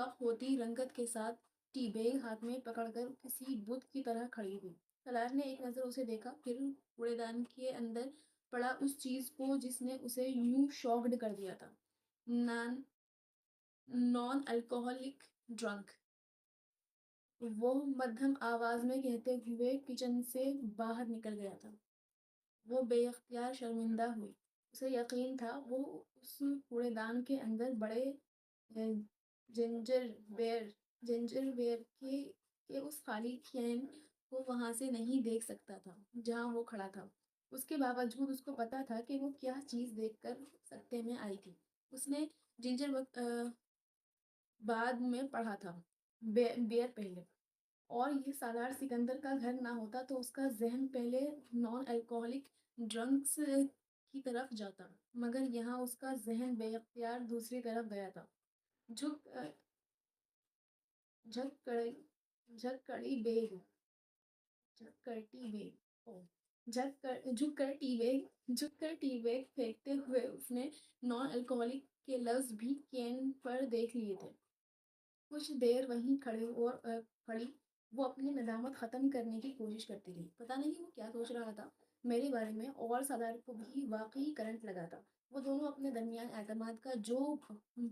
فخ ہوتی رنگت کے ساتھ ٹی بیگ ہاتھ میں پکڑ کر کسی بت کی طرح کھڑی ہوئی۔ سالار نے ایک نظر اسے دیکھا، پھر کوڑے دان کے اندر پڑا اس چیز کو جس نے اسے یوں شاکڈ کر دیا تھا، نان الکوہلک ڈرنک۔ وہ مدھم آواز میں کہتے ہوئے کچن سے باہر نکل گیا تھا۔ وہ بے اختیار شرمندہ ہوئی۔ اسے یقین تھا وہ اس کوڑے دان کے اندر بڑے جنجر ویئر کے اس خالی کین کو وہاں سے نہیں دیکھ سکتا تھا جہاں وہ کھڑا تھا۔ اس کے باوجود اس کو پتا تھا کہ وہ کیا چیز دیکھ کر سکتے میں آئی تھی۔ اس نے جنجر بعد میں پڑھا تھا، بیئر پہلے، اور یہ سالار سکندر کا گھر نہ ہوتا تو اس کا ذہن پہلے نان الکوہلک ڈرنکس کی طرف جاتا، مگر یہاں اس کا ذہن بے اختیار دوسری طرف گیا تھا۔ جھک جھک کڑی جھک کڑی بیگ جھک کر ٹی بیگ او جھک کر ٹی بیگ پھینکتے ہوئے اس نے نان الکوہلک کے لفظ بھی کین پر دیکھ لیے تھے۔ کچھ دیر وہیں کھڑی وہ اپنی ندامت ختم کرنے کی کوشش کرتی رہی۔ پتہ نہیں وہ کیا سوچ رہا تھا میرے بارے میں، اور سالار کو بھی واقعی کرنٹ لگا تھا۔ وہ دونوں اپنے درمیان اعتماد کا جو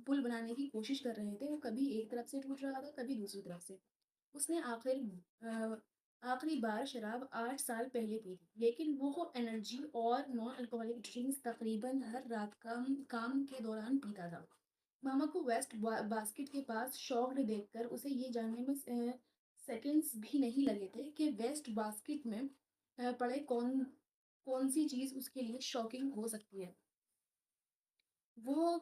پل بنانے کی کوشش کر رہے تھے وہ کبھی ایک طرف سے ٹوٹ رہا تھا، کبھی دوسری طرف سے۔ اس نے آخری بار شراب 8 سال پہلے پی تھی، لیکن وہ انرجی اور نان الکوہلک ڈرنکس تقریباً ہر رات کام کے دوران پیتا تھا۔ ماما کو ویسٹ باسکٹ کے پاس شاکڈ دیکھ کر اسے یہ جاننے میں سیکنڈز بھی نہیں لگے تھے کہ ویسٹ باسکٹ میں پڑے کون سی چیز اس کے لیے شاکنگ ہو سکتی ہے۔ وہ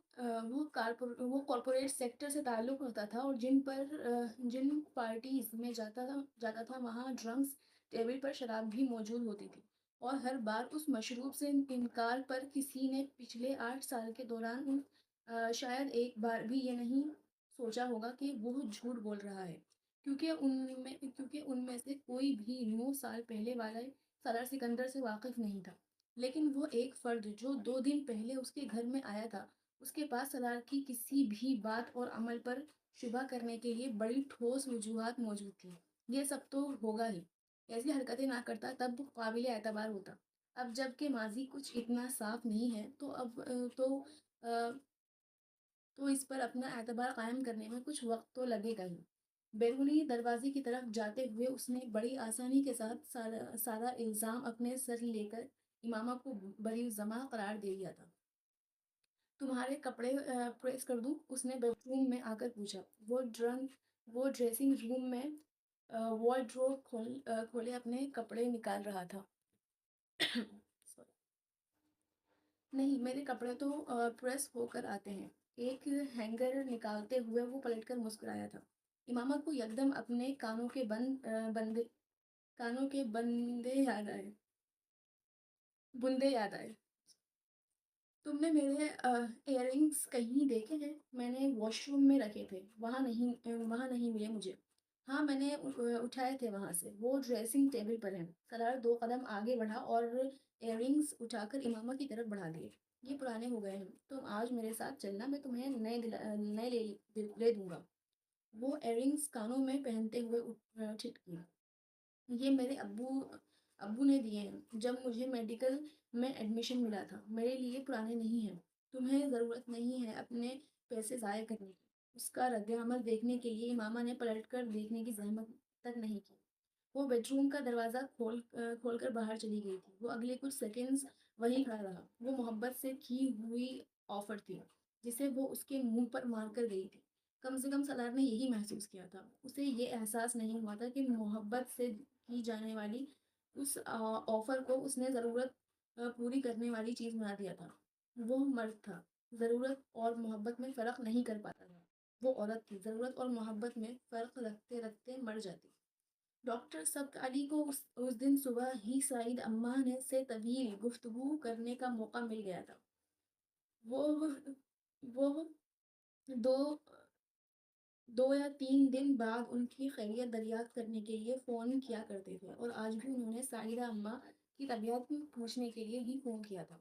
کارپوریٹ سیکٹر سے تعلق رکھتا تھا، اور جن پارٹیز میں جاتا تھا وہاں ڈرنکس ٹیبل پر شراب بھی موجود ہوتی تھی، اور ہر بار اس مشروب سے انکار پر کسی نے پچھلے 8 سال کے دوران شاید ایک بار بھی یہ نہیں سوچا ہوگا کہ وہ جھوٹ بول رہا ہے، کیونکہ ان میں سے کوئی بھی 9 سال پہلے والے سالار سکندر سے واقف نہیں تھا۔ لیکن وہ ایک فرد جو 2 دن پہلے اس کے گھر میں آیا تھا، اس کے پاس سالار کی کسی بھی بات اور عمل پر شبہ کرنے کے لیے بڑی ٹھوس وجوہات موجود تھیں۔ یہ سب تو ہوگا ہی، ایسی حرکتیں نہ کرتا تب قابل اعتبار ہوتا۔ اب جب کہ ماضی کچھ اتنا صاف نہیں ہے تو اس پر اپنا اعتبار قائم کرنے میں کچھ وقت تو لگے گا ہی۔ بیرونی دروازے کی طرف جاتے ہوئے اس نے بڑی آسانی کے ساتھ سارا الزام اپنے سر لے کر امامہ کو بری ضمع قرار دے دیا تھا۔ تمہارے کپڑے پریس کر دوں؟ اس نے بیڈ روم میں آ کر پوچھا۔ وہ ڈریسنگ روم میں وارڈروب کھولے اپنے کپڑے نکال رہا تھا۔ نہیں، میرے کپڑے تو پریس ہو کر آتے ہیں۔ ایک ہینگر نکالتے ہوئے وہ پلٹ کر مسکرایا تھا۔ امامہ کو یکدم اپنے کانوں کے بندے یاد آئے۔ تم نے میرے ایئر رنگس کہیں دیکھے ہیں؟ میں نے واش روم میں رکھے تھے، وہاں نہیں ملے مجھے۔ ہاں، میں نے اٹھائے تھے وہاں سے، وہ ڈریسنگ ٹیبل پر ہیں۔ سالار 2 قدم آگے بڑھا اور ایئر رنگس اٹھا کر امامہ کی طرف بڑھا دیے۔ یہ پرانے ہو گئے ہیں، تم آج میرے ساتھ چلنا، میں تمہیں نئے لے دوں گا۔ وہ ایئر رنگس کانوں میں پہنتے ہوئے ٹھٹکی۔ یہ میرے ابو نے دیے ہیں جب مجھے میڈیکل میں ایڈمیشن ملا تھا، میرے لیے پرانے نہیں ہیں۔ تمہیں ضرورت نہیں ہے اپنے پیسے ضائع کرنے کی۔ اس کا رد عمل دیکھنے کے لیے امامہ نے پلٹ کر دیکھنے کی زحمت تک نہیں کی۔ وہ بیڈ روم کا دروازہ کھول کر باہر چلی گئی تھی۔ وہ اگلے کچھ سیکنڈز وہیں کھڑا رہا۔ وہ محبت سے کی ہوئی آفر تھی جسے وہ اس کے منہ پر مار کر گئی تھی۔ کم سے کم سالار نے یہی محسوس کیا تھا۔ اسے یہ احساس نہیں ہوا تھا کہ محبت سے کی جانے والی اس آفر کو اس نے ضرورت پوری کرنے والی چیز بنا دیا تھا۔ وہ مرد تھا، ضرورت اور محبت میں فرق نہیں کر پاتا تھا۔ وہ عورت تھی، ضرورت اور محبت میں فرق رکھتے رکھتے مر جاتی۔ ڈاکٹر سبت علی کو اس دن صبح ہی سعید اماں سے طویل گفتگو کرنے کا موقع مل گیا تھا۔ وہ 2 یا 3 دن بعد ان کی خیریت دریافت کرنے کے لیے فون کیا کرتے تھے، اور آج بھی انہوں نے سعیدہ اماں کی طبیعت پوچھنے کے لیے ہی فون کیا تھا۔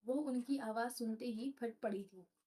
وہ ان کی آواز سنتے ہی پھٹ پڑی تھی۔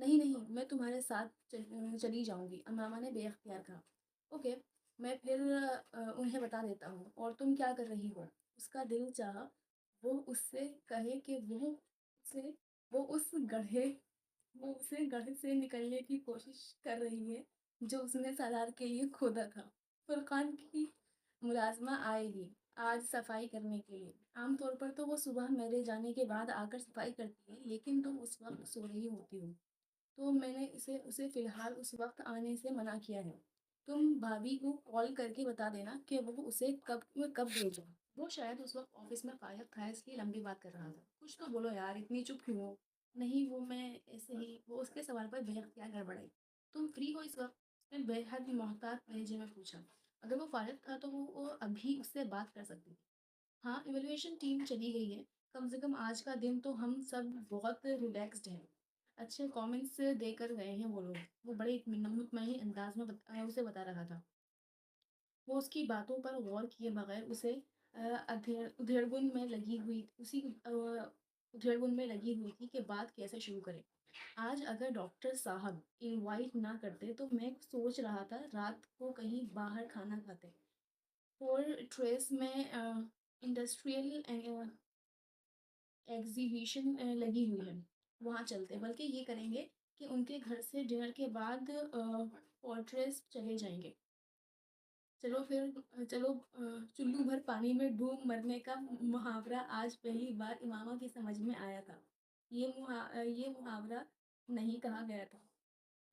نہیں نہیں، میں تمہارے ساتھ چلی جاؤں گی، امامہ نے بے اختیار کہا۔ اوکے، میں پھر انہیں بتا دیتا ہوں۔ اور تم کیا کر رہی ہو؟ اس کا دل چاہا وہ اس سے کہے کہ اسے وہ اس گڑھے وہ اسے گڑھے سے نکلنے کی کوشش کر رہی ہے جو اس نے سالار کے لیے کھودا تھا۔ فرقان کی ملازمہ آئے گی آج صفائی کرنے کے لیے۔ عام طور پر تو وہ صبح میرے جانے کے بعد آ کر صفائی کرتی ہے، لیکن تم اس وقت سو رہی ہوتی ہو، تو میں نے اسے فی الحال اس وقت آنے سے منع کیا ہے۔ تم بھابھی کو کال کر کے بتا دینا کہ وہ اسے کب بھیجیں۔ وہ شاید اس وقت آفس میں فارغ تھا، اس لیے لمبی بات کر رہا تھا۔ کچھ تو بولو یار، اتنی چپ کیوں ہو؟ نہیں وہ میں ایسے ہی، وہ اس کے سوال پر بے اختیار گڑبڑائی۔ تم فری ہو اس وقت؟ اس نے بے حد محتاط لہجے میں پوچھا۔ اگر وہ فارغ تھا تو وہ ابھی اس سے بات کر سکتی تھی۔ ہاں، ایویلویشن ٹیم چلی گئی ہے، کم سے کم آج کا دن تو ہم سب بہت ریلیکسڈ ہیں۔ اچھے کامنٹس دے کر گئے ہیں وہ لوگ، وہ بڑے مطمئن انداز میں اسے بتا رہا تھا۔ وہ اس کی باتوں پر غور کیے بغیر اسے ادھیڑبن میں لگی ہوئی ادھیڑبن میں لگی ہوئی تھی کہ بات کیسے شروع کرے۔ آج اگر ڈاکٹر صاحب انوائٹ نہ کرتے تو میں سوچ رہا تھا رات کو کہیں باہر کھانا کھاتے۔ فور ٹریس میں انڈسٹریل ایگزیبیشن لگی ہوئی ہے، وہاں چلتے، بلکہ یہ کریں گے کہ ان کے گھر سے ڈنر کے بعد فورٹریس چلے جائیں گے۔ چلو چلو بھر پانی میں ڈوب مرنے کا محاورہ آج پہلی بار امامہ کی سمجھ میں آیا تھا۔ یہ محاورہ نہیں کہا گیا تھا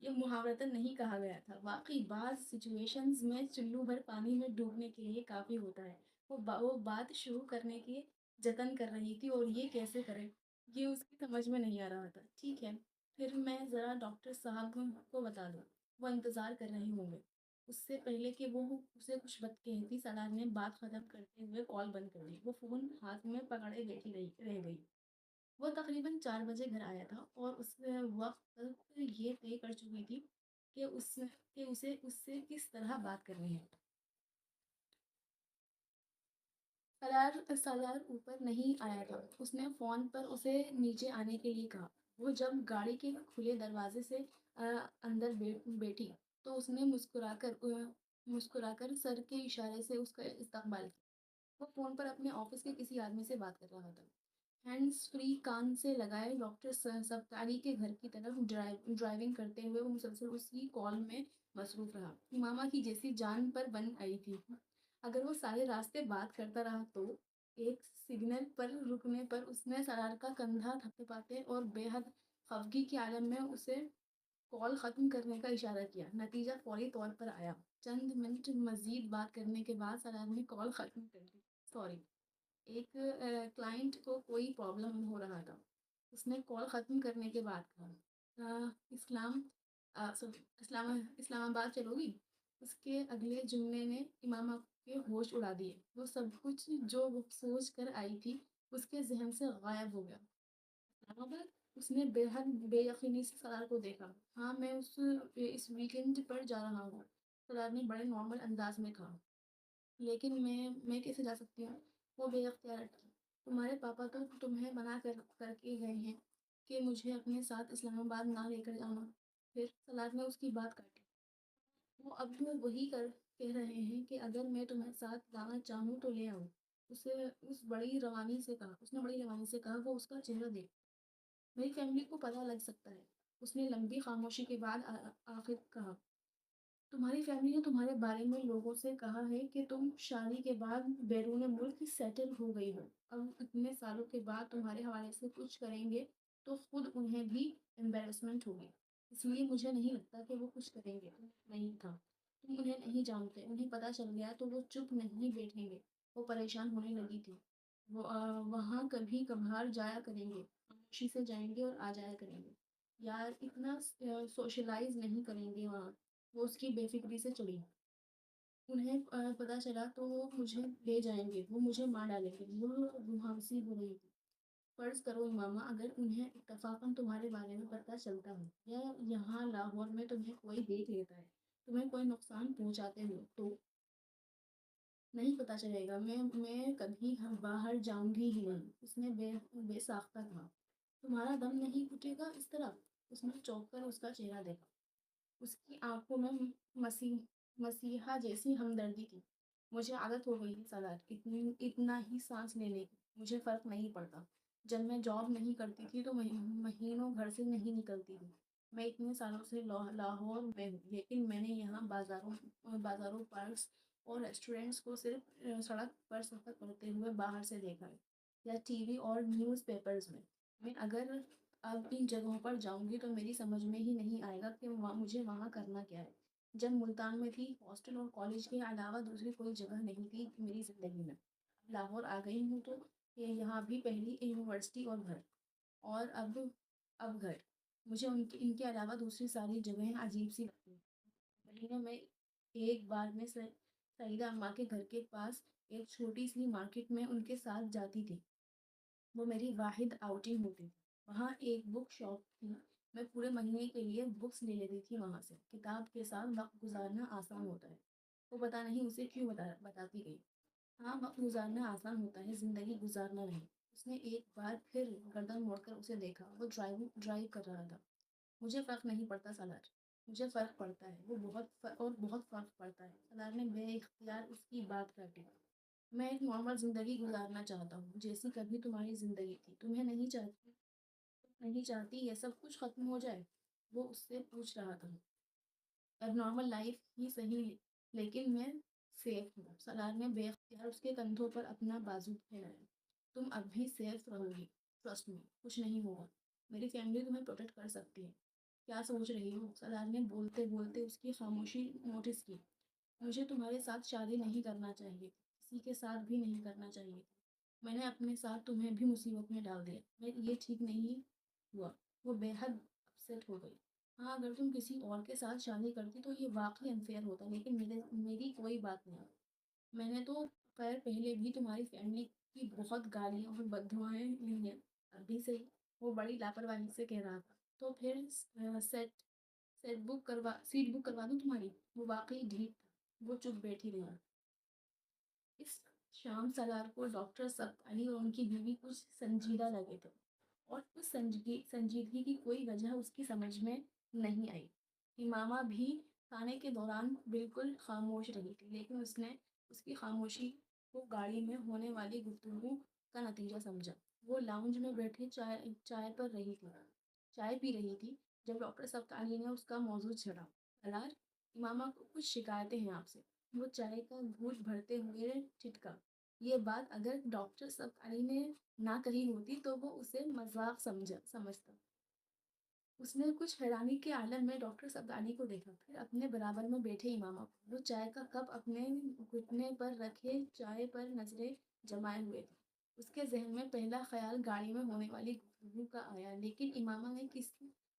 یہ محاورتاً نہیں کہا گیا تھا، واقعی بعض سچویشنز میں چلو بھر پانی میں ڈوبنے کے لیے کافی ہوتا ہے۔ وہ بات شروع کرنے کی جتن کر رہی تھی اور یہ کیسے کرے یہ اس کی سمجھ میں نہیں آ رہا تھا۔ ٹھیک ہے، پھر میں ذرا ڈاکٹر صاحب کو بتا دوں، وہ انتظار کر رہے ہوں گے۔ اس سے پہلے کہ وہ اسے کچھ بات کہتی، سالار نے بات ختم کرتے ہوئے کال بند کر دی۔ وہ فون ہاتھ میں پکڑے بیٹھی رہ گئی۔ وہ تقریباً 4 بجے گھر آیا تھا اور اس وقت تک یہ طے کر چکی تھی کہ اسے اس سے کس طرح بات کرنی ہے۔ سالار اوپر نہیں آیا تھا، اس نے فون پر اسے نیچے آنے کے لیے کہا۔ وہ جب گاڑی کے کھلے دروازے سے اندر بیٹھی تو اس نے مسکرا کر سر کے اشارے سے اس کا استقبال کیا۔ وہ فون پر اپنے آفس کے کسی آدمی سے بات کر رہا تھا، ہینڈز فری کان سے لگائے۔ ڈاکٹر سبکاری کے گھر کی طرف ڈرائیونگ کرتے ہوئے وہ مسلسل اس کی کال میں مصروف رہا۔ امامہ کی جیسی جان پر بن آئی تھی، اگر وہ سارے راستے بات کرتا رہا تو۔ ایک سگنل پر رکنے پر اس نے سالار کا کندھا تھپتھپاتے اور بے حد خفگی کے عالم میں اسے کال ختم کرنے کا اشارہ کیا۔ نتیجہ فوری طور پر آیا۔ چند منٹ مزید بات کرنے کے بعد سالار نے کال ختم کر دی۔ سوری، ایک کلائنٹ کو کوئی پرابلم ہو رہا تھا، اس نے کال ختم کرنے کے بعد کہا۔ اسلام آباد چلو گی؟ اس کے اگلے جملے نے امامہ کے ہوش اڑا دیے۔ وہ سب کچھ جو وہ سوچ کر آئی تھی اس کے ذہن سے غائب ہو گیا۔ اسلام آباد؟ اس نے بے حد بے یقینی سے سالار کو دیکھا۔ ہاں، میں اس ویکینڈ پر جا رہا ہوں، سالار نے بڑے نارمل انداز میں کہا۔ لیکن میں کیسے جا سکتی ہوں؟ وہ بے اختیار اٹکی۔ تمہارے پاپا تو تمہیں منع کر کے گئے ہیں کہ مجھے اپنے ساتھ اسلام آباد نہ لے کر جانا۔ پھر سالار نے اس کی بات کاٹی۔ وہ اب وہی کہہ رہے ہیں کہ اگر میں تمہیں ساتھ لانا چاہوں تو لے آؤں۔ اس نے بڑی روانی سے کہا۔ وہ اس کا چہرہ دیکھ، میری فیملی کو پتہ لگ سکتا ہے، اس نے لمبی خاموشی کے بعد آخر کہا۔ تمہاری فیملی نے تمہارے بارے میں لوگوں سے کہا ہے کہ تم شادی کے بعد بیرون ملک سیٹل ہو گئی ہو۔ اب اتنے سالوں کے بعد تمہارے حوالے سے کچھ کریں گے تو خود انہیں بھی امبیرسمنٹ ہوگی، اس لیے مجھے نہیں لگتا کہ وہ کچھ کریں گے۔ نہیں تھا، تم انہیں نہیں جانتے، انہیں پتہ چل گیا تو وہ چپ نہیں بیٹھیں گے۔ وہ پریشان ہونے لگی تھی۔ وہ وہاں کبھی کبھار جایا کریں گے، خاموشی سے جائیں گے اور آ جایا کریں گے، یار اتنا سوشلائز نہیں کریں گے وہاں۔ وہ اس کی بے فکری سے چڑھی۔ انہیں پتہ چلا تو وہ مجھے لے جائیں گے، وہ مجھے مار ڈالیں گے۔ وہ مہاوسی ہو رہی تھی۔ فرض کرو امامہ، اگر انہیں اتفاقاً تمہارے بارے میں پتہ چلتا ہو، یا یہاں لاہور میں تمہیں کوئی دیکھ لیتا ہے، تمہیں کوئی نقصان پہنچاتے ہو تو؟ نہیں پتہ چلے گا، میں کبھی باہر جاؤں گی ہی نہیں، اس نے بے ساختہ کہا۔ تمہارا دم نہیں گھٹے گا اس طرح؟ اس نے چونک کر اس کا چہرہ دیکھا۔ اس کی آنکھوں میں مسیحا جیسی ہمدردی تھی۔ مجھے عادت ہو گئی ہے سالار، اتنا ہی سانس لینے کی، مجھے فرق نہیں پڑتا۔ جب میں جاب نہیں کرتی تھی تو مہینوں گھر سے نہیں نکلتی تھی۔ میں اتنے سالوں سے لاہور میں ہوں، لیکن میں نے یہاں بازاروں پارکس اور ریسٹورینٹس کو صرف سڑک پر سفر کرتے ہوئے باہر سے دیکھا ہے، یا ٹی وی اور نیوز پیپرز میں۔ اگر اب ان جگہوں پر جاؤں گی تو میری سمجھ میں ہی نہیں آئے گا کہ مجھے وہاں کرنا کیا ہے۔ جب ملتان میں تھی، ہاسٹل اور کالج کے علاوہ دوسری کوئی جگہ نہیں تھی میری زندگی میں۔ اب لاہور آ گئی ہوں تو یہاں بھی پہلی یونیورسٹی اور گھر، اور اب گھر۔ مجھے ان کے علاوہ دوسری ساری جگہیں عجیب سی لگتی ہیں۔ مہینے میں ایک بار میں سعیدہ اماں کے گھر کے پاس ایک چھوٹی سی مارکیٹ میں ان کے ساتھ جاتی تھی۔ وہ میری واحد آؤٹنگ ہوتی تھی۔ وہاں ایک بک شاپ تھی، میں پورے مہینے کے لیے بکس لے لیتی تھی وہاں سے۔ کتاب کے ساتھ وقت گزارنا آسان ہوتا ہے، وہ پتہ نہیں اسے کیوں بتاتی گئی۔ ہاں، وقت گزارنا آسان ہوتا ہے، زندگی گزارنا نہیں۔ اس نے ایک بار پھر گردن موڑ کر اسے دیکھا، وہ ڈرائیو کر رہا تھا۔ مجھے فرق نہیں پڑتا سالار، مجھے فرق پڑتا ہے، اور بہت فرق پڑتا ہے۔ سالار نے بے اختیار اس کی بات کاٹی۔ میں ایک نارمل زندگی گزارنا چاہتا ہوں، جیسی کبھی تمہاری زندگی تھی۔ تم نہیں چاہتی یہ سب کچھ ختم ہو جائے؟ وہ اس سے پوچھ رہا تھا۔ اب نارمل لائف ہی صحیح، لیکن میں سیف ہوں۔ سالار نے بے اختیار اس کے کندھوں پر اپنا بازو پھیلایا۔ تم اب بھی سیف رہو گی، ٹرسٹ می، کچھ نہیں ہوگا۔ میری فیملی تمہیں پروٹیکٹ کر سکتی ہے۔ کیا سوچ رہی ہو؟ سالار نے بولتے بولتے اس کی خاموشی نوٹس کی۔ مجھے تمہارے ساتھ شادی نہیں کرنا چاہیے، کسی کے ساتھ بھی نہیں کرنا چاہیے۔ میں نے اپنے ساتھ تمہیں بھی مصیبت میں ڈال دیا۔ یہ ٹھیک نہیں ہوا۔ وہ بے حد اپسیٹ ہو گئی۔ ہاں، اگر تم کسی اور کے ساتھ شادی کرتی تو یہ واقعی انفیئر ہوتا، لیکن میری کوئی بات نہیں۔ میں نے تو خیر پہلے بھی تمہاری فیملی کی بہت گالیاں اور بددعائیں لی ہیں۔ ابھی صحیح، وہ بڑی لاپرواہی سے کہہ رہا تھا۔ تو پھر سیٹ بک کروا دوں تمہاری؟ وہ واقعی ڈھیٹ تھا۔ وہ چپ بیٹھی رہی۔ اس شام سالار کو ڈاکٹر سبت علی اور ان کی بیوی کچھ سنجیدہ لگے تھے، اور اس سنجیدگی کی کوئی وجہ اس کی سمجھ میں نہیں آئی۔ امامہ بھی کھانے کے دوران بالکل خاموش رہی تھی، لیکن اس کی خاموشی کو گاڑی میں ہونے والی گفتگو کا نتیجہ سمجھا۔ وہ لاؤنج میں بیٹھے چائے پی رہی تھی جب ڈاکٹر سبت علی نے اس کا موضوع چھڑا۔ سالار، امامہ کو کچھ شکایتیں ہیں آپ سے۔ وہ چائے کا گھونٹ بھرتے ہوئے ٹھٹکا۔ یہ بات اگر ڈاکٹر سبت علی نے نہ کہی ہوتی تو وہ اسے مذاق سمجھتا۔ اس نے کچھ حیرانی کے عالم میں ڈاکٹر سبت علی کو دیکھا، پھر اپنے برابر میں بیٹھے امامہ کو۔ وہ چائے کا کپ اپنے گھٹنے پر رکھے چائے پر نظریں جمائے ہوئے تھے۔ اس کے ذہن میں پہلا خیال گاڑی میں ہونے والی گفتگو کا آیا، لیکن امامہ نے کس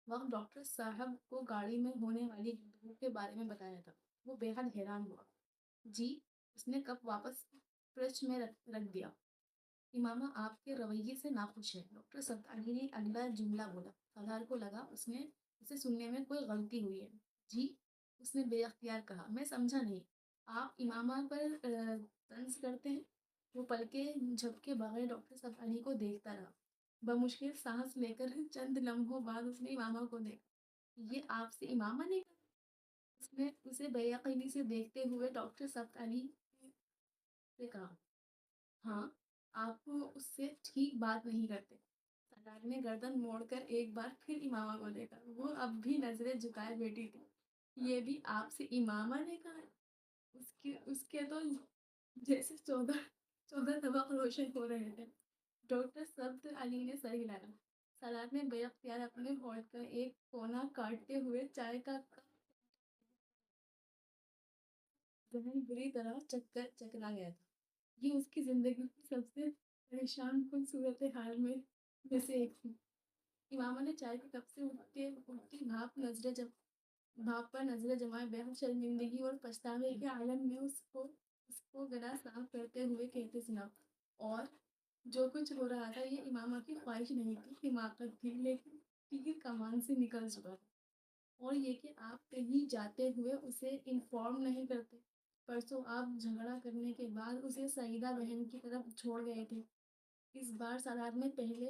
وقت ڈاکٹر صاحب کو گاڑی میں ہونے والی گفتگو کے بارے میں بتایا تھا؟ وہ بے حد حیران ہوا۔ جی، اس نے کپ واپس فرج میں رکھ دیا۔ امامہ آپ کے رویے سے ناخوش ہے، ڈاکٹر سبت علی نے اگلا جملہ بولا۔ سالار کو لگا اسے سننے میں کوئی غلطی ہوئی ہے۔ جی، اس نے بے اختیار کہا، میں سمجھا نہیں۔ آپ امامہ پر طنز کرتے ہیں؟ وہ پلکیں جھپکے بغیر ڈاکٹر سبت علی کو دیکھتا رہا۔ بمشکل سانس لے کر چند لمحوں بعد اس نے امامہ کو دیکھا۔ یہ آپ سے امامہ نے کہا؟ اس نے اسے بے یقینی سے دیکھتے ہوئے ڈاکٹر سبت علی سے کہا۔ ہاں، آپ اس سے ٹھیک بات نہیں کرتے۔ سالار نے گردن موڑ کر ایک بار پھر امامہ کو دیکھا۔ وہ اب بھی نظریں جھکائے بیٹھی تھی۔ یہ بھی آپ سے امامہ نے کہا؟ اس کے تو جیسے چودہ طبق روشن ہو رہے تھے۔ ڈاکٹر سبت علی نے سر ہلایا۔ سالار نے بے اختیار اپنے ہونٹ کا ایک کونا کاٹتے ہوئے چائے کا ذہن بری طرح چکرا گیا تھا۔ یہ اس کی زندگی کی سب سے پریشان کن صورتحال میں سے ایک تھی۔ امامہ نے چائے کے کپ سے اٹھتی بھاپ پر نظریں جمائے بےحد شرمندگی اور پچھتاوے کے عالم میں اس کو گلا صاف کرتے ہوئے کہتے سنا، اور جو کچھ ہو رہا تھا یہ امامہ کی خواہش نہیں تھی، حماقت تھی، لیکن تیر کمان سے نکل چکا تھا۔ اور یہ کہ آپ کہیں جاتے ہوئے اسے انفارم نہیں کرتے۔ پرسوں آپ جھگڑا کرنے کے بعد اسے سعیدہ بہن کی طرف چھوڑ گئے تھے۔ اس بار سالار نے پہلے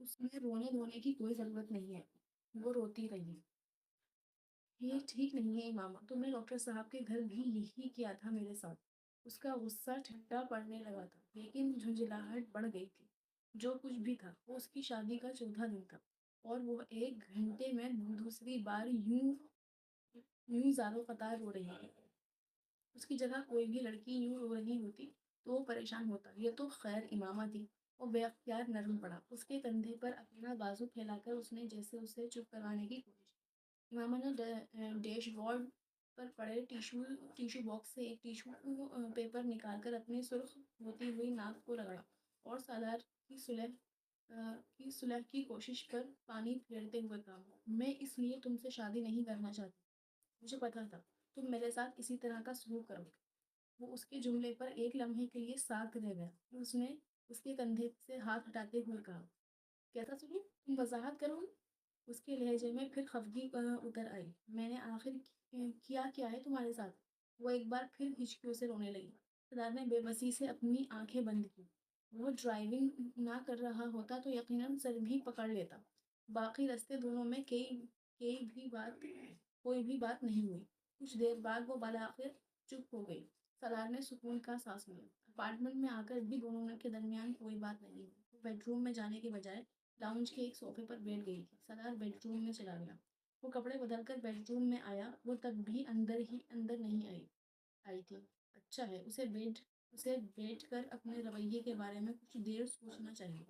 اس میں رونے دھونے کی کوئی ضرورت نہیں ہے، وہ روتی رہی۔ یہ ٹھیک نہیں ہے امامہ، تم نے ڈاکٹر صاحب کے گھر بھی یہی کیا تھا میرے ساتھ۔ اس کا غصہ ٹھنڈا پڑنے لگا تھا، لیکن جھنجھلاہٹ بڑھ گئی تھی۔ جو کچھ بھی تھا، وہ اس کی شادی کا چوتھا دن تھا، اور وہ 1 گھنٹے میں دوسری بار یوں ہی زاروں قطار رو رہی تھی۔ اس کی جگہ کوئی بھی لڑکی یوں رو رہی ہوتی تو وہ پریشان ہوتا۔ یہ تو خیر امامہ تھی۔ وہ بے اختیار نرم پڑا، اس کے کندھے پر اپنا بازو پھیلا کر اس نے جیسے اسے چپ کروانے کی کوشش کی۔ امامہ نے ڈیش بورڈ پر پڑے ٹیشو باکس سے ایک ٹیشو پیپر نکال کر اپنے سرخ ہوتی ہوئی ناک کو رگڑا، اور سالار کی صلح کی کوشش پر پانی پھیرتے ہوئے کہا، میں اس لیے تم سے شادی نہیں کرنا چاہتی، مجھے پتا تھا تم میرے ساتھ اسی طرح کا سلوک کرو گے۔ وہ اس کے جملے پر ایک لمحے کے لیے ساکت رہ گیا۔ اس نے اس کے کندھے سے ہاتھ ہٹاتے ہوئے کہا، کیسا سلوک؟ تم وضاحت کرو گے؟ اس کے لہجے میں پھر خفگی اتر آئی۔ میں نے آخر کیا ہے تمہارے ساتھ؟ وہ ایک بار پھر ہچکیوں سے رونے لگی۔ سردار نے بے بسی سے اپنی آنکھیں بند کی۔ وہ ڈرائیونگ نہ کر رہا ہوتا تو یقیناً سر بھی پکڑ لیتا۔ باقی رستے دونوں میں کوئی بھی بات نہیں ہوئی۔ کچھ دیر بعد وہ بالآخر چپ ہو گئی۔ سالار نے سکون کا سانس لیا۔ اپارٹمنٹ میں آ کر بھی دونوں کے درمیان کوئی بات نہیں ہوئی۔ وہ بیڈ روم میں جانے کے بجائے لاؤنج کے ایک صوفے پر بیٹھ گئی تھی۔ سالار بیڈ روم میں چلا گیا۔ وہ کپڑے بدل کر بیڈ روم میں آیا۔ وہ تب بھی اندر نہیں آئی تھی۔ اچھا ہے، اسے بیٹھ کر اپنے رویے کے بارے میں کچھ دیر سوچنا چاہیے۔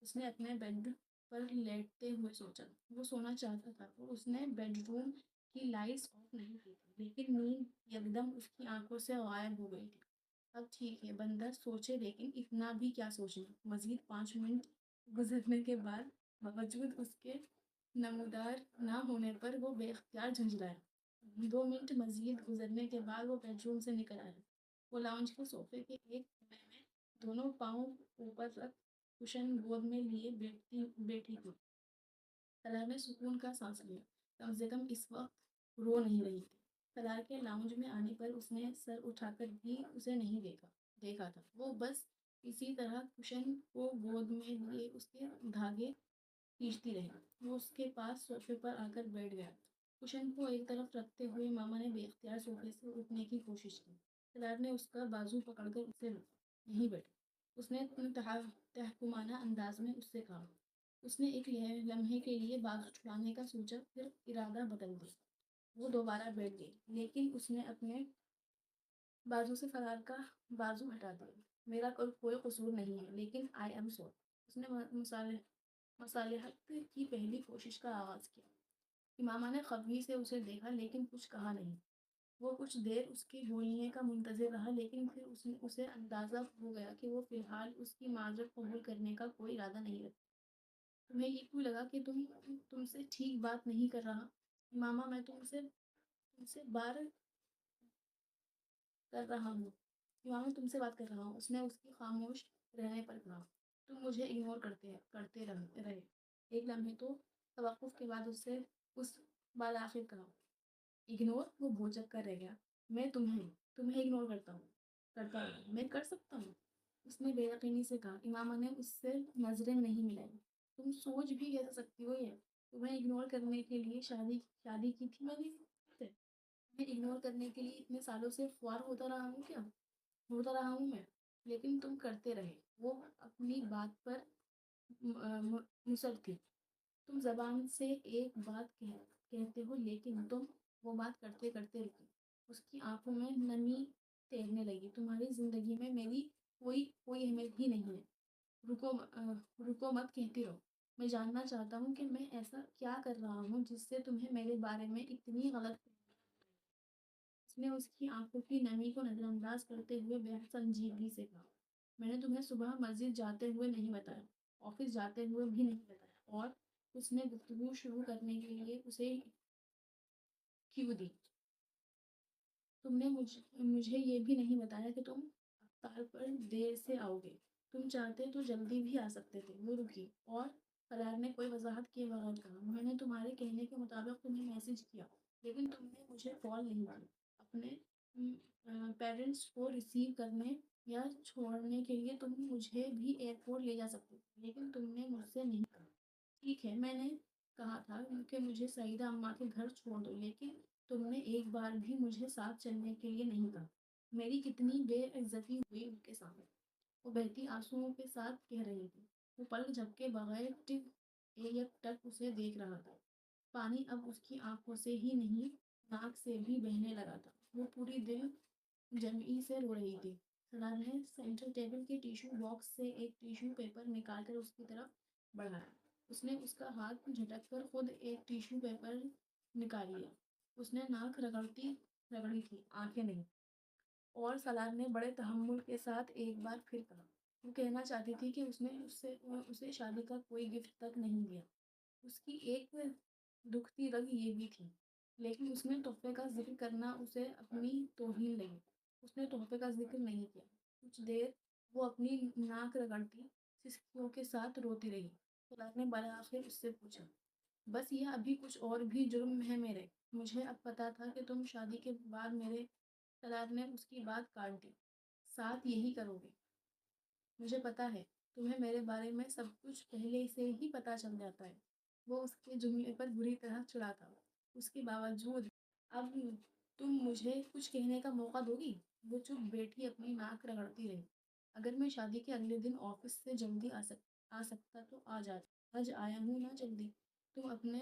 اس نے اپنے بیڈ پر لیٹتے ہوئے سوچا۔ وہ سونا چاہتا تھا اور اس نے بیڈ روم کی لائٹس آف نہیں کی تھی، لیکن نیند یکدم اس کی آنکھوں سے غائب ہو گئی تھی۔ اب ٹھیک ہے، بندہ سوچے، لیکن اتنا بھی کیا سوچنا۔ مزید 5 منٹ گزرنے کے بعد باوجود اس کے نمودار نہ ہونے پر وہ بے اختیار جھنجھلایا۔ 2 منٹ مزید گزرنے کے بعد وہ بیڈ روم سے نکل آیا۔ وہ لاؤنج کے صوفے کے ایک کونے میں دونوں پاؤں اوپر رکھ کشن گود میں لیے بیٹھی تھی۔ سالار نے سکون کا سانس لیا۔ کم سے کم اس وقت رو نہیں رہی تھی۔ سالار کے لاؤنج میں آنے پر اس نے سر اٹھا کر بھی اسے نہیں دیکھا تھا۔ وہ بس اسی طرح کشن کو گود میں لیے اس کے دھاگے کھینچتی رہی۔ وہ اس کے پاس صوفے پر آ کر بیٹھ گیا۔ کشن کو ایک طرف رکھتے ہوئے ماما نے بے اختیار صوفے سے اٹھنے کی کوشش کی۔ سالار نے اس کا بازو پکڑ کر اسے روکا۔ یہیں بیٹھو، اس نے تحکمانہ انداز میں اس سے کہا۔ اس نے ایک لمحے کے لیے بازو چھڑانے کا سوچا، پھر ارادہ بدل دیا۔ وہ دوبارہ بیٹھ گئی، لیکن اس نے اپنے بازو سے سالار کا بازو ہٹا دیا۔ میرا کوئی قصور نہیں ہے، لیکن آئی ایم سوری۔ اس نے مصالحت کی پہلی کوشش کا آغاز کیا۔ امامہ نے خفگی سے اسے دیکھا، لیکن کچھ کہا نہیں۔ وہ کچھ دیر اس کے بولنے کا منتظر رہا، لیکن پھر اسے اندازہ ہو گیا کہ وہ فی الحال اس کی معذرت قبول کرنے کا کوئی ارادہ نہیں رکھتا۔ تمہیں یہ کیوں لگا کہ تم سے ٹھیک بات نہیں کر رہا؟ امامہ، میں تم سے بار کر رہا ہوں۔ امامہ، تم سے بات کر رہا ہوں، اس نے اس کی خاموش رہنے پر کہا۔ تم مجھے اگنور کرتے رہے۔ ایک لمحے تو توقف کے بعد اس بالآخر کہا، اگنور؟ وہ بھوچک کر رہ گیا۔ میں تمہیں اگنور کرتا ہوں، میں کر سکتا ہوں؟ اس نے بے یقینی سے کہا۔ امامہ نے اس سے نظریں نہیں ملائی۔ تم سوچ بھی کیسے سکتی ہو یہ؟ تمہیں اگنور کرنے کے لیے شادی کی تھی میں نے؟ تمہیں اگنور کرنے کے لیے اتنے سالوں سے خوار ہوتا رہا ہوں میں، لیکن تم کرتے رہے۔ وہ اپنی بات پر مصر تھی۔ تم زبان سے ایک بات کہتے ہو، لیکن تم وہ بات کرتے کرتے رکی۔ اس کی آنکھوں میں نمی تیرنے لگی۔ تمہاری زندگی میں میری کوئی اہمیت ہی نہیں ہے۔ رکو مت، کہتی رہو۔ میں جاننا چاہتا ہوں کہ میں ایسا کیا کر رہا ہوں جس سے تمہیں میرے بارے میں اتنی غلط فہمی ہے۔ اس نے اس کی آنکھوں کی نمی کو نظر انداز کرتے ہوئے بے حد سنجیدگی سے کہا، میں نے تمہیں صبح مسجد جاتے ہوئے نہیں بتایا، آفس جاتے ہوئے بھی نہیں بتایا، اور اس نے گفتگو شروع کرنے کے لیے اسے کیوں دی۔ تم نے مجھے یہ بھی نہیں بتایا کہ تم افطار پر دیر سے آؤ گے۔ تم چاہتے تو جلدی بھی آ سکتے تھے۔ وہ رکی، اور سالار نے کوئی وضاحت کیے بغیر کہا، میں نے تمہارے کہنے کے مطابق تمہیں میسج کیا، لیکن تم نے مجھے کال نہیں کی۔ اپنے پیرنٹس کو ریسیو کرنے یا چھوڑنے کے لیے تم مجھے بھی ایئرپورٹ لے جا سکتے تھے، لیکن تم نے مجھ سے نہیں کہا۔ ٹھیک ہے، میں نے کہا تھا کہ مجھے سعیدہ اماں کے گھر چھوڑ دو، لیکن تم نے ایک بار بھی مجھے ساتھ چلنے کے لیے نہیں کہا۔ میری کتنی بے عزتی ہوئی ان کے سامنے۔ وہ بہتی آنسوؤں کے ساتھ کہہ رہی تھی۔ وہ پلک جھپکے بغیر ایک ٹک اسے دیکھ رہا تھا۔ پانی اب اس کی آنکھوں سے ہی نہیں، ناک سے بھی بہنے لگا تھا۔ وہ پوری دل جمعی سے رو رہی تھی۔ سلاد نے سینٹر ٹیبل کے ٹیشو باکس سے ایک ٹیشو پیپر نکال کر اس کی طرف بڑھایا۔ اس نے اس کا ہاتھ جھٹک کر خود ایک ٹیشو پیپر نکال لیا۔ اس نے ناک رگڑی تھی، آنکھیں نہیں۔ اور سلاد نے بڑے تحمل کے ساتھ ایک بار پھر کہا۔ وہ کہنا چاہتی تھی کہ اس نے اسے شادی کا کوئی گفٹ تک نہیں دیا۔ اس کی ایک دکھتی رگ یہ بھی تھی، لیکن اس نے تحفے کا ذکر کرنا اسے اپنی توہین لگی۔ اس نے تحفے کا ذکر نہیں کیا۔ کچھ دیر وہ اپنی ناک رگڑتی سسکیوں کے ساتھ روتی رہی۔ فلک نے بالآخر اس سے پوچھا، بس یہ ابھی کچھ اور بھی جرم ہے میرے؟ مجھے اب پتا تھا کہ تم شادی کے بعد میرے… فلک نے اس کی بات کاٹ دی۔ ساتھ یہی کرو گے؟ مجھے پتا ہے، تمہیں میرے بارے میں سب کچھ پہلے سے ہی پتا چل جاتا ہے۔ وہ اس کے جملے پر بری طرح چڑھا تھا۔ اس کے باوجود اب تم مجھے کچھ کہنے کا موقع دو گی؟ وہ چپ بیٹھی اپنی ناک رگڑتی رہی۔ اگر میں شادی کے اگلے دن آفس سے جلدی آ سکتا تو آ جاتا۔ آج آیا ہوں نہ جلدی۔ تم اپنے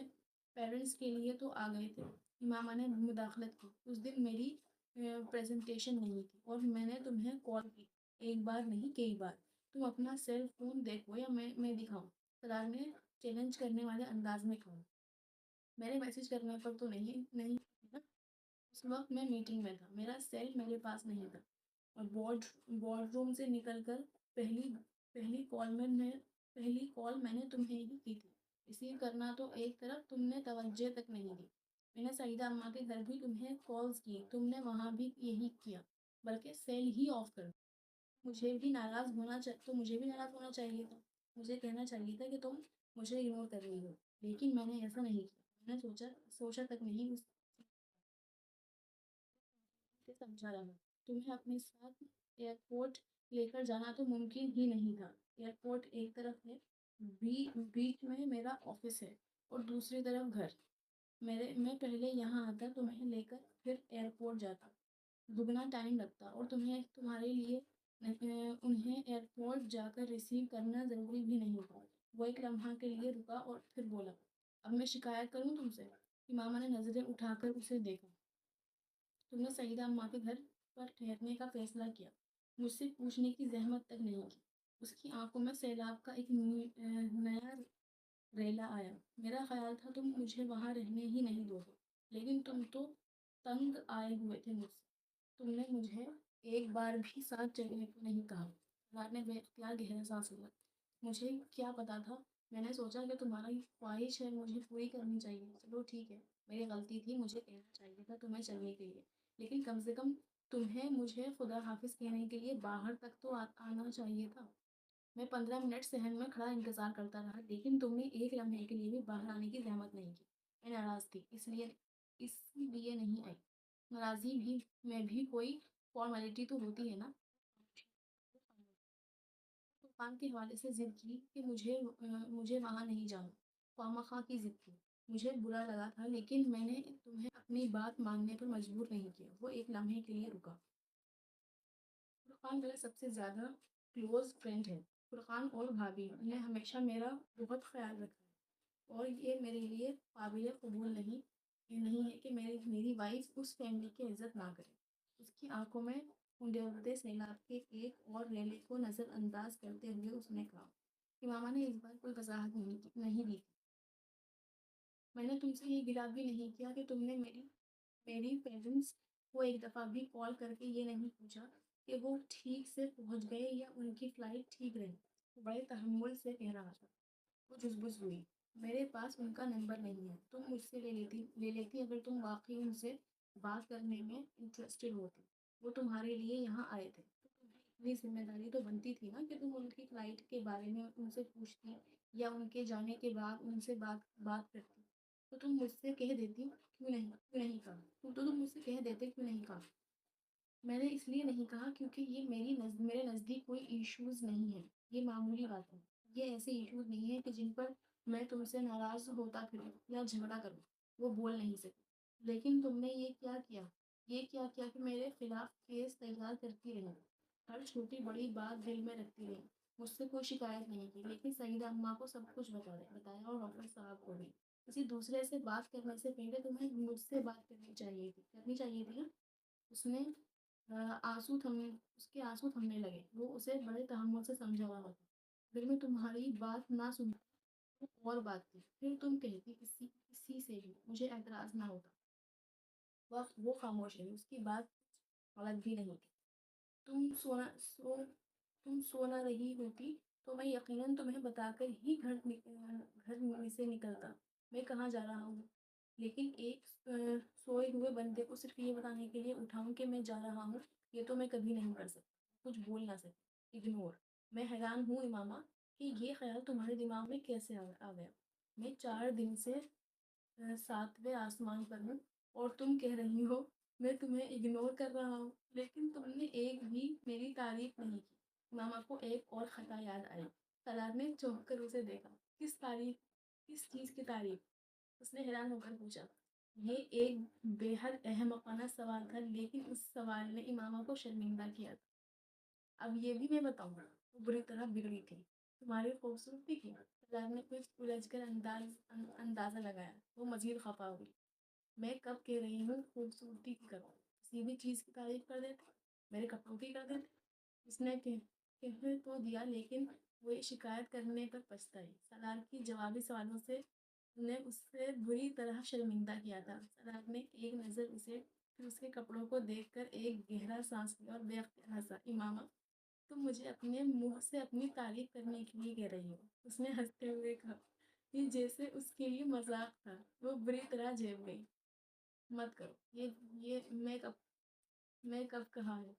پیرنٹس کے لیے تو آ گئے تھے۔ امامہ نے مداخلت کی۔ اس دن میری پریزنٹیشن نہیں تھی اور میں نے تمہیں کال کی، ایک بار نہیں کئی بار۔ تم اپنا سیل فون دیکھو یا میں دکھاؤں؟ سلاد نے چیلنج کرنے والے انداز میں کہا۔ میرے میسج کرنے پر تو نہیں نا؟ اس وقت میں میٹنگ میں تھا، میرا سیل میرے پاس نہیں تھا، اور بورڈ روم سے نکل کر پہلی کال میں نے تمہیں ہی کی تھی۔ ریسیو کرنا تو ایک طرف، تم نے توجہ تک نہیں دی۔ میں نے سعیدہ اماں کے گھر بھی تمہیں کالز کی، تم نے وہاں بھی یہی کیا، بلکہ سیل ہی آف کر دیا۔ مجھے بھی ناراض ہونا چاہیے تھا۔ مجھے کہنا چاہیے تھا کہ تم مجھے اگنور کر رہی ہو، لیکن میں نے ایسا نہیں کیا۔ میں نے سوچا تک نہیں سے سمجھا رہا۔ تمہیں اپنے ساتھ ایئرپورٹ لے کر جانا تو ممکن ہی نہیں تھا۔ ایئرپورٹ ایک طرف ہے، بیچ میں میرا آفس ہے، اور دوسری طرف گھر۔ میں پہلے یہاں آتا، تمہیں لے کر پھر ایئرپورٹ جاتا، دگنا ٹائم لگتا، اور تمہارے لیے انہیں ایئرپورٹ جا کر ریسیو کرنا ضروری بھی نہیں تھا۔ وہ ایک لمحہ کے لیے رکا اور پھر بولا، اب میں شکایت کروں تم سے؟ امامہ نے نظریں اٹھا کر اسے دیکھا۔ تم نے سعیدہ اماں کے گھر پر ٹھہرنے کا فیصلہ کیا، مجھ سے پوچھنے کی زحمت تک نہیں کی۔ اس کی آنکھوں میں سیلاب کا ایک نیا ریلا آیا۔ میرا خیال تھا تم مجھے وہاں رہنے ہی نہیں دو گے، لیکن تم تو تنگ آئے ہوئے تھے مجھ سے۔ تم نے مجھے ایک بار بھی ساتھ چلنے کو نہیں کہا۔ سلاد نے بے اختیار گہرا سانس لیا۔ مجھے کیا پتا تھا؟ میں نے سوچا کہ تمہاری خواہش ہے، مجھے پوری کرنی چاہیے۔ چلو ٹھیک ہے، میری غلطی تھی، مجھے کہنا چاہیے تھا تمہیں چلنے کے لیے، لیکن کم سے کم تمہیں مجھے خدا حافظ کہنے کے لیے باہر تک تو آنا چاہیے تھا۔ میں 15 منٹ صحن میں کھڑا انتظار کرتا رہا، لیکن تم نے ایک لمحے کے لیے بھی باہر آنے کی زحمت نہیں کی۔ میں ناراض تھی، اس لیے نہیں آئی۔ ناراضی میں بھی کوئی فارمیلٹی تو ہوتی ہے نا؟ طوفان کے حوالے سے ضد کی کہ مجھے وہاں نہیں جانا، خواہ مخواہ کی ضد کی۔ مجھے برا لگا تھا، لیکن میں نے تمہیں اپنی بات ماننے پر مجبور نہیں کیا۔ وہ ایک لمحے کے لیے رکا۔ فرقان میرا سب سے زیادہ کلوز فرینڈ ہے۔ فرقان اور بھابھی نے ہمیشہ میرا بہت خیال رکھا ہے، اور یہ میرے لیے قابل قبول نہیں ہے کہ میری وائف اس فیملی کی عزت نہ کرے۔ اس کی آنکھوں میں اونڈے سیلاب کے ایک اور ریلے کو نظر انداز کرتے ہوئے اس نے کہا، امامہ نے اس بار کوئی وضاحت نہیں دی تھی۔ میں نے تم سے یہ گلا بھی نہیں کیا کہ تم نے میری پیرنٹس کو ایک دفعہ بھی کال کر کے یہ نہیں پوچھا کہ وہ ٹھیک سے پہنچ گئے یا ان کی فلائٹ ٹھیک رہی۔ وہ بڑے تحمل سے کہہ رہا تھا۔ وہ جھزبز ہوئی، میرے پاس ان کا نمبر نہیں ہے، تم مجھ سے لے لیتی اگر تم واقعی ان سے بات کرنے میں انٹرسٹڈ ہوتی۔ وہ تمہارے لیے یہاں آئے تھے، تو تمہیں اتنی ذمہ داری تو بنتی تھی نا کہ تم ان کی فلائٹ کے بارے میں ان سے پوچھتی، یا ان کے جانے کے بعد ان سے بات کرتی۔ تو تم مجھ سے کہہ دیتی کیوں نہیں کہا؟ تم مجھ سے کہہ دیتے کیوں نہیں کہا؟ میں نے اس لیے نہیں کہا کیونکہ یہ میرے نزدیک کوئی ایشوز نہیں ہے، یہ معمولی بات ہے۔ یہ ایسے ایشوز نہیں ہیں کہ جن پر میں تم سے ناراض ہوتا پھروں یا جھگڑا کروں، وہ بول نہیں سکتی، لیکن تم نے یہ کیا کہ میرے خلاف کیس تیار کرتی رہی، ہر چھوٹی بڑی بات دل میں رکھتی رہی، مجھ سے کوئی شکایت نہیں کی، لیکن سعیدہ اماں کو سب کچھ بتایا اور ڈاکٹر صاحب کو بھی۔ کسی دوسرے سے بات کرنے سے پہلے تمہیں مجھ سے بات کرنی چاہیے تھی نا۔ اس نے آنسو تھم اس کے آنسو تھمنے لگے، وہ اسے بڑے تحمل سے سمجھا رہا تھا۔ اگر میں تمہاری بات نہ سنتی تو اور بات تھی، پھر تم کہتی کسی سے بھی مجھے اعتراض نہ ہوتا۔ وقت وہ خاموش ہے، اس کی بات غلط بھی نہیں تھی۔ تم سونا سو تم سو نہ رہی ہوتی تو میں یقیناً تمہیں بتا کر ہی گھر میں سے نکلتا، میں کہاں جا رہا ہوں۔ لیکن ایک سوئے ہوئے بندے کو صرف یہ بتانے کے لیے اٹھاؤں کہ میں جا رہا ہوں، یہ تو میں کبھی نہیں کر سکتا، کچھ بول نہ سکتی، اگنور۔ میں حیران ہوں امامہ کہ یہ خیال تمہارے دماغ میں کیسے آ گیا۔ میں 4 دن سے 7ویں آسمان پر ہوں اور تم کہہ رہی ہو میں تمہیں اگنور کر رہا ہوں، لیکن تم نے ایک بھی میری تعریف نہیں کی۔ ماما کو ایک اور خطا یاد آئی۔ سلاد نے چونک کر اسے دیکھا۔ کس چیز کی تعریف؟ اس نے حیران ہو کر پوچھا۔ یہ ایک بے حد احمقانہ سوال تھا، لیکن اس سوال نے امامہ کو شرمندہ کیا تھا۔ اب یہ بھی میں بتاؤں گا، وہ بری طرح بگڑی تھی تمہاری خوبصورتی کی۔ سلاد نے کچھ الجھ کر اندازہ لگایا، وہ مزید خفا ہوئی۔ میں کب کہہ رہی ہوں خوبصورتی کی کرو، کسی بھی چیز کی تعریف کر دیتے، میرے کپڑوں کی کر دیتے۔ اس نے کہہ تو دیا، لیکن وہ شکایت کرنے پر پچھتائی۔ سلاد کی جوابی سوالوں سے نے اسے بری طرح شرمندہ کیا تھا۔ سلاد نے ایک نظر اسے پھر اس کے کپڑوں کو دیکھ کر ایک گہرا سانس لیا اور بے اختیار ہنسا۔ امامہ، تم مجھے اپنے منہ سے اپنی تعریف کرنے کے لیے کہہ رہی ہو، اس نے ہنستے ہوئے کہا، یہ جیسے اس کے لیے مذاق تھا۔ وہ بری طرح جھپ گئی۔ مت کرو یہ میں کب کہا ہے؟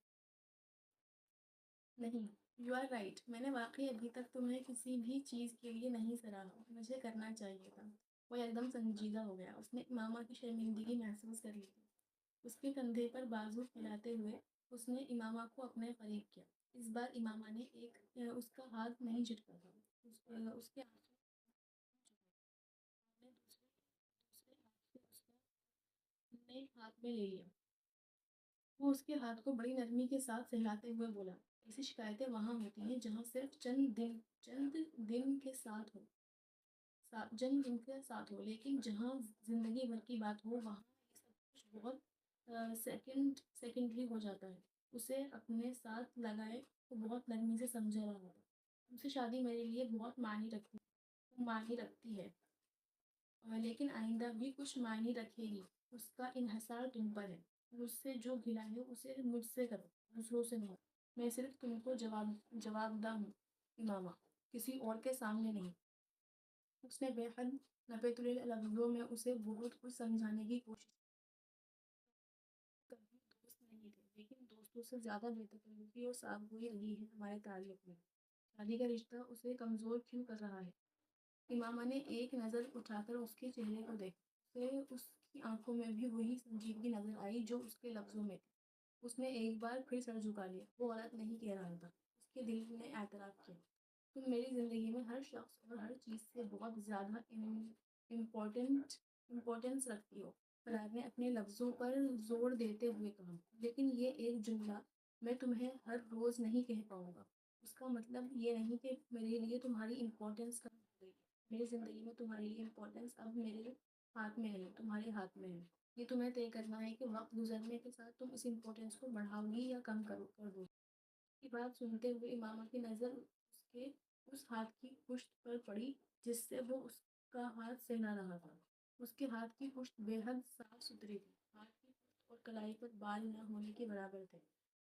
نہیں، یو آر رائٹ، میں نے واقعی ابھی تک تمہیں کسی بھی چیز کے لیے نہیں سراہا، مجھے کرنا چاہیے تھا۔ وہ ایک دم سنجیدہ ہو گیا، اس نے امامہ کی شرمندگی محسوس کر لی تھی۔ اس کے کندھے پر بازو پھیلاتے ہوئے اس نے امامہ کو اپنے قریب کیا۔ اس بار امامہ نے اس کا ہاتھ نہیں جھٹکا تھا، اس کے آنسو نے دوسرے ہاتھ سے اس کا نئے ہاتھ میں لے لیا۔ وہ اس کے ہاتھ کو بڑی نرمی کے ساتھ سہلاتے ہوئے بولا، ایسی شکایتیں وہاں ہوتی ہیں جہاں صرف چند دن کے ساتھ ہو، لیکن جہاں زندگی بھر کی بات ہو وہاں یہ سب کچھ بہت سیکنڈری ہو جاتا ہے۔ اسے اپنے ساتھ لگائے وہ بہت نرمی سے سمجھا رہا تھا۔ تم سے شادی میرے لیے بہت معنی رکھتی ہے، لیکن آئندہ بھی کچھ معنی رکھے گی۔ اس کا انحصار تم پر ہے۔ مجھ سے جو گلا ہے اسے مجھ سے کرو، دوسروں سے نہیں۔ میں صرف تم کو جواب دہ ہوں امامہ، کسی اور کے سامنے نہیں۔ اس نے بے حد نپے تلے لفظوں میں اسے بہت کچھ سمجھانے کی کوشش کی۔ کبھی دوست نہیں تھے، لیکن دوستوں سے زیادہ بے تکلفی اور صاف گوئی رہی ہے ہمارے تعلق میں۔ شادی کا رشتہ اسے کمزور کیوں کر رہا ہے؟ امامہ نے ایک نظر اٹھا کر اس کے چہرے کو دیکھا۔ اسے اس کی آنکھوں میں بھی وہی سنجیدگی نظر آئی جو اس کے لفظوں میں تھی۔ اس نے ایک بار پھر سر جھکا لیا، وہ غلط نہیں کہہ رہا تھا، اس کے دل نے اعتراف کیا۔ تم میری زندگی میں ہر شخص اور ہر چیز سے بہت زیادہ امپورٹنس رکھتی ہو، فرار نے اپنے لفظوں پر زور دیتے ہوئے کہا، لیکن یہ ایک جملہ میں تمہیں ہر روز نہیں کہہ پاؤں گا۔ اس کا مطلب یہ نہیں کہ میرے لیے تمہاری امپورٹنس کم ہو گئی ہے۔ میری زندگی میں تمہاری لیے امپورٹنس اب میرے ہاتھ میں نہیں، تمہارے ہاتھ میں ہے۔ یہ تمہیں طے کرنا ہے کہ وقت گزرنے کے ساتھ تم اس امپورٹنس کو بڑھاؤ گی یا کم کر دو گی۔ کی بات سنتے ہوئے امامہ کی نظر اس ہاتھ کی پشت پر پڑی جس سے وہ اس کا ہاتھ سہلا رہا تھا۔ اس کے ہاتھ کی پشت بے حد صاف ستھری تھی، ہاتھ کی پشت اور کلائی پر بال نہ ہونے کے برابر تھے۔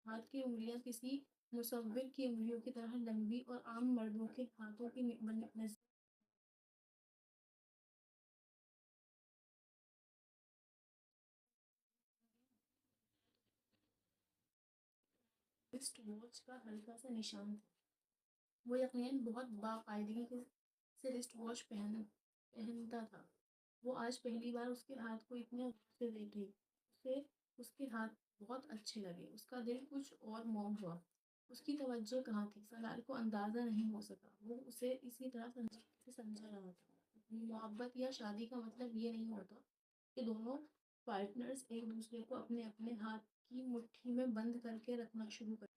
ہاتھ کی انگلیاں کسی مصور کی انگلیوں کی طرح لمبی اور عام مردوں کے ہاتھوں کی نظر رسٹ واچ کا ہلکا سا نشان تھا۔ وہ یقیناً بہت باقاعدگی سے رسٹ واچ پہنتا تھا۔ وہ آج پہلی بار اس کے ہاتھ کو اتنے غور سے دیکھ رہی، اسے اس کے ہاتھ بہت اچھے لگے، اس کا دل کچھ اور موم ہوا۔ اس کی توجہ کہاں تھی؟ سالار کو اندازہ نہیں ہو سکا، وہ اسے اسی طرح سمجھا رہا تھا۔ محبت یا شادی کا مطلب یہ نہیں ہوتا کہ دونوں پارٹنرز ایک دوسرے کو اپنے اپنے ہاتھ کی مٹھی میں بند کر کے رکھنا شروع کر۔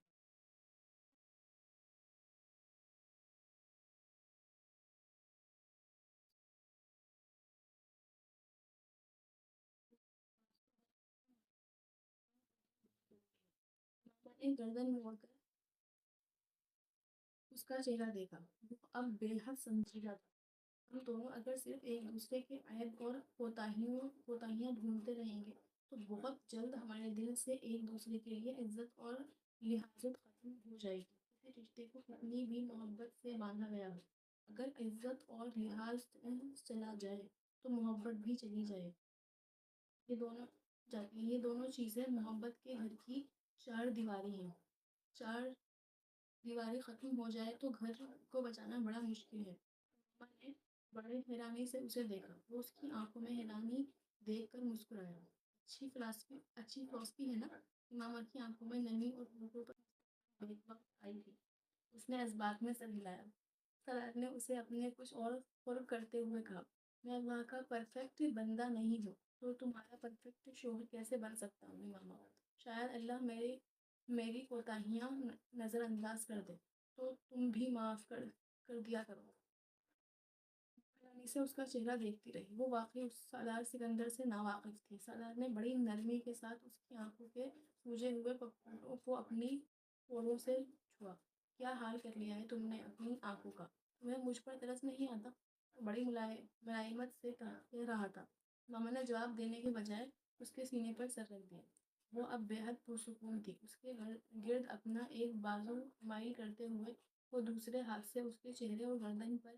میں نے گردن موڑ کر اس کا چہرہ دیکھا، وہ اب بے حد سنجیدہ تھا۔ ہم دونوں اگر صرف ایک دوسرے کے عیب اور کوتاہیاں ڈھونڈتے رہیں گے تو بہت جلد ہمارے دل سے ایک دوسرے کے لیے عزت اور لحاظت ختم ہو جائے گی۔ کسی رشتے کو کتنی بھی محبت سے باندھا گیا ہو، اگر عزت اور لحاظ چلا جائے تو محبت بھی چلی جائے یہ دونوں چیزیں محبت کے گھر کی چار دیواری ہیں۔ چار دیواری ختم ہو جائے تو گھر کو بچانا بڑا مشکل ہے۔ ماما نے بڑے حیرانی سے اسے دیکھا، وہ اس کی آنکھوں میں حیرانی دیکھ کر مسکرایا۔ اچھی فلسفی ہے نا؟ ماما کی آنکھوں میں نمی اور ہونٹوں پر ایک وقت آئی تھی۔ اس نے اس بات میں سر ہلایا۔ سرار نے اسے اپنے کچھ اور قرب کرتے ہوئے کہا، میں وہاں کا پرفیکٹ بندہ نہیں ہوں تو تمہارا پرفیکٹ شوہر کیسے بن سکتا ہوں ماما؟ شاید اللہ میری کوتاہیاں نظر انداز کر دے تو تم بھی معاف کر دیا کرو۔ حیرانی سے اس کا چہرہ دیکھتی رہی، وہ واقعی اس سالار سکندر سے ناواقف تھی۔ سالار نے بڑی نرمی کے ساتھ اس کی آنکھوں کے سوجے ہوئے پپڑوں کو اپنی پوروں سے چھوا۔ کیا حال کر لیا ہے تم نے اپنی آنکھوں کا؟ تمہیں مجھ پر ترس نہیں آتا؟ وہ بڑی ملائمت سے کہہ رہا تھا۔ ماما نے جواب دینے کے بجائے اس کے سینے پر سر رکھ دیا۔ وہ اب بے حد پرسکون تھی۔ اس کے گرد اپنا ایک بازو مائل کرتے ہوئے وہ دوسرے ہاتھ سے اس کے چہرے اور گردن پر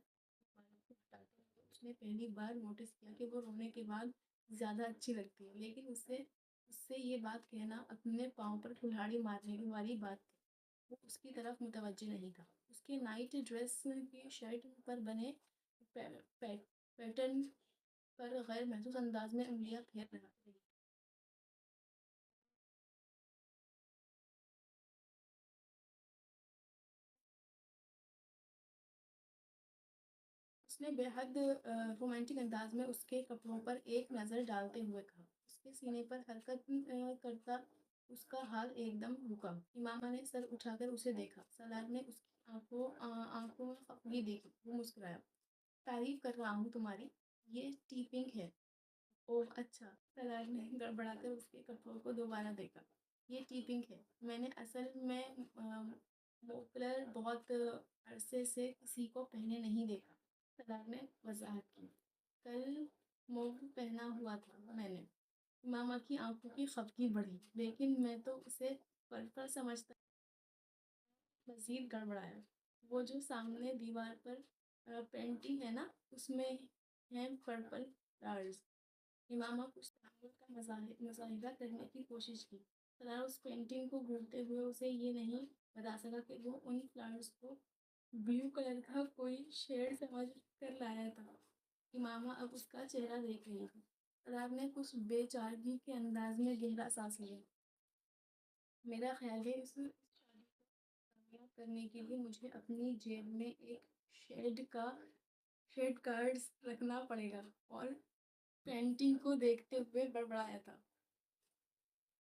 بالوں کو ہٹاتے ہوئے، اس نے پہلی بار نوٹس کیا کہ وہ رونے کے بعد زیادہ اچھی لگتی ہے، لیکن اس سے یہ بات کہنا اپنے پاؤں پر کلہاڑی مارنے والی بات تھی۔ وہ اس کی طرف متوجہ نہیں تھا۔ اس کے نائٹ ڈریس کی شرٹ پر بنے پیٹرن پر غیر محسوس انداز میں انگلیاں پھیر رہی۔ اس نے بے حد رومانٹک انداز میں اس کے کپڑوں پر ایک نظر ڈالتے ہوئے کہا۔ اس کے سینے پر حرکت کرتا اس کا ہاتھ ایک دم رکا۔ امامہ نے سر اٹھا کر اسے دیکھا۔ سالار نے اس کی آنکھوں میں خفگی دیکھی، وہ مسکرایا۔ تعریف کر رہا ہوں تمہاری، یہ ٹیپنگ ہے۔ اوہ اچھا۔ سالار نے گڑبڑا کر اس کے کپڑوں کو دوبارہ دیکھا۔ یہ ٹیپنگ ہے، میں نے اصل میں موکلر بہت عرصے سے کسی کو پہنے نہیں دیکھا۔ سالار نے وضاحت کی، کل موو پہنا ہوا تھا میں نے۔ ماما کی آنکھوں کی خفگی بڑھی، لیکن میں تو اسے پرپل سمجھتا۔ مزید گڑبڑایا، وہ جو سامنے دیوار پر پینٹنگ ہے نا، اس میں ہیں پرپل فلاورز۔ امامہ کچھ تحمل کا مظاہرہ کرنے کی کوشش کی۔ سالار اس پینٹنگ کو گھورتے ہوئے اسے یہ نہیں بتا سکا کہ وہ ان فلاورز کو بلیو کلر کا کوئی شیڈ سمجھ کر لایا تھا۔ امامہ اب اس کا چہرہ دیکھ رہی تھی۔ سالار نے کچھ بے چارگی کے انداز میں گہرا سانس لیا۔ میرا خیال ہے اس شادی کو کامیاب کرنے کے لیے مجھے اپنی جیب میں ایک شیڈ کارڈز رکھنا پڑے گا۔ اور پینٹنگ کو دیکھتے ہوئے بڑبڑایا تھا،